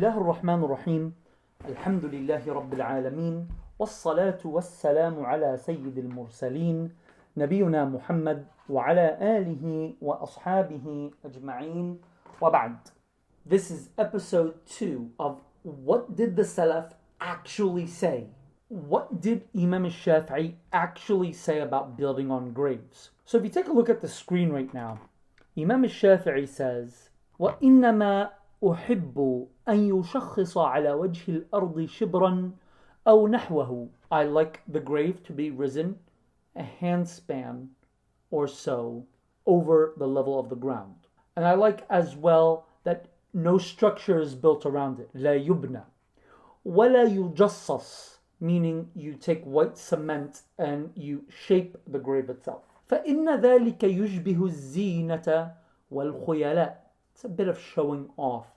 الله الرحمن الرحيم الحمد لله رب العالمين والصلاة والسلام على سيد المرسلين نبينا محمد وعلى آله وأصحابه أجمعين وبعد. This is episode 2 of What Did the Salaf Actually Say? What did Imam Shafi'i actually say about building on graves? So if you take a look at the screen right now, Imam Shafi'i says, وَإِنَّمَا أُحِبُّ أَن يُشَخِّصَ عَلَى وَجْهِ الْأَرْضِ شِبْرًا أَوْ نَحْوَهُ. I like the grave to be risen a handspan or so over the level of the ground. And I like as well that no structure is built around it. لا يبنى ولا يجصص, meaning you take white cement and you shape the grave itself. فإن ذلك يشبه الزينة والخيلاء. It's a bit of showing off,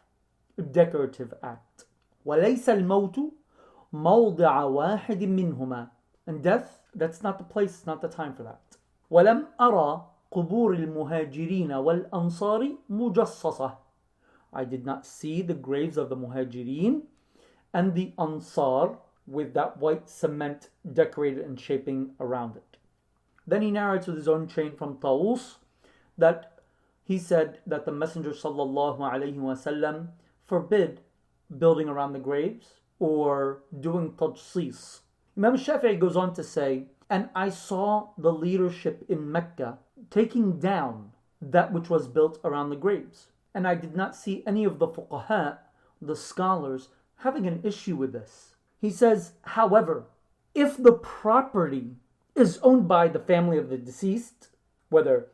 a decorative act. وليس الموت موضع واحد منهما. And death, that's not the place, it's not the time for that. ولم أرى قبور المهاجرين والأنصار مجصصة. I did not see the graves of the muhajirin and the ansar with that white cement decorated and shaping around it. Then he narrates with his own chain from Tawus that he said that the Messenger sallallahu alaihi wasallam forbid building around the graves or doing tajsis. Imam Shafi'i goes on to say, and I saw the leadership in Mecca taking down that which was built around the graves. And I did not see any of the fuqaha, the scholars, having an issue with this. He says, however, if the property is owned by the family of the deceased, whether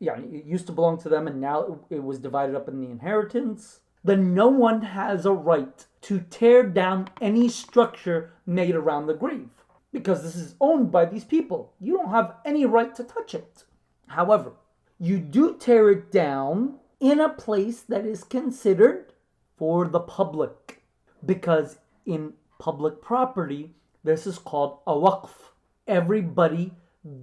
it used to belong to them and now it was divided up in the inheritance, then no one has a right to tear down any structure made around the grave, because this is owned by these people. You don't have any right to touch it. However, you do tear it down in a place that is considered for the public, because in public property, this is called a waqf. Everybody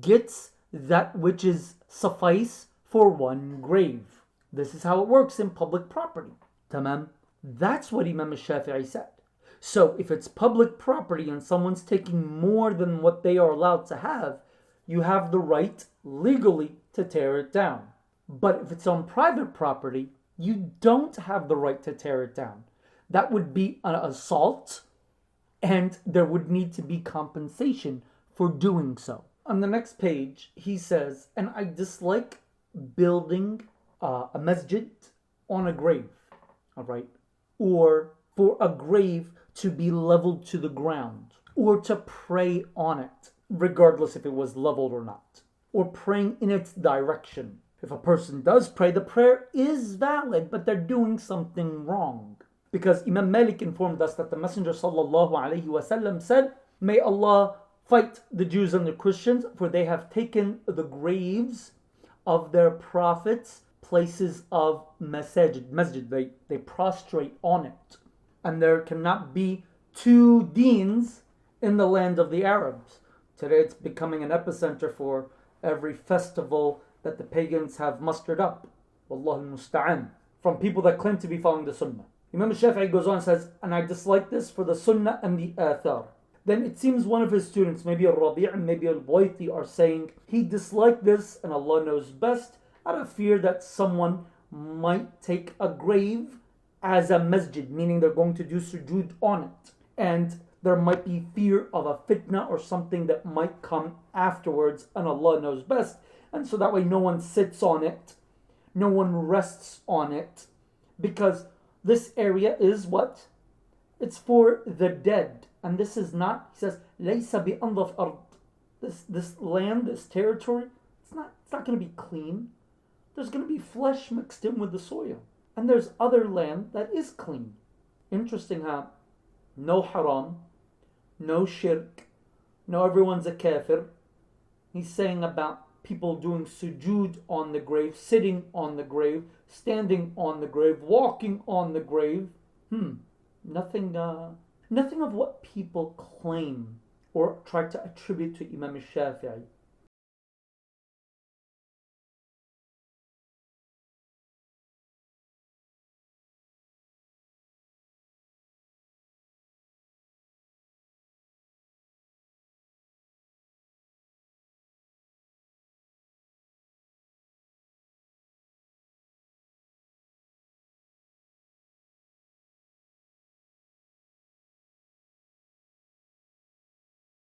gets that which is suffice for one grave. This is how it works in public property. Tamam? That's what Imam Shafi'i said. So if it's public property and someone's taking more than what they are allowed to have, you have the right legally to tear it down. But if it's on private property, you don't have the right to tear it down. That would be an assault, and there would need to be compensation for doing so. On the next page, he says, and I dislike building a masjid on a grave, all right? Or for a grave to be leveled to the ground, or to pray on it, regardless if it was leveled or not, or praying in its direction. If a person does pray, the prayer is valid, but they're doing something wrong. Because Imam Malik informed us that the Messenger sallallahu alaihi wasallam said, may Allah fight the Jews and the Christians, for they have taken the graves of their prophets, places of masjid. They prostrate on it. And there cannot be two deens in the land of the Arabs. Today it's becoming an epicenter for every festival that the pagans have mustered up, Wallahu musta'an, from people that claim to be following the Sunnah. Imam Shafi'i goes on and says, and I dislike this for the Sunnah and the Athar. Then it seems one of his students, maybe Al-Rabi' and maybe Al-Bayti, are saying he disliked this, and Allah knows best, out of fear that someone might take a grave as a masjid, meaning they're going to do sujood on it. And there might be fear of a fitna or something that might come afterwards, and Allah knows best. And so that way no one sits on it, no one rests on it, because this area is what? It's for the dead. And this is not, he says, لَيْسَ بِأَنْظَفْ أَرْض. This land, this territory, it's not going to be clean. There's going to be flesh mixed in with the soil. And there's other land that is clean. Interesting how no haram, no shirk, no everyone's a kafir. He's saying about people doing sujood on the grave, sitting on the grave, standing on the grave, walking on the grave. Nothing of what people claim or try to attribute to Imam Shafi'i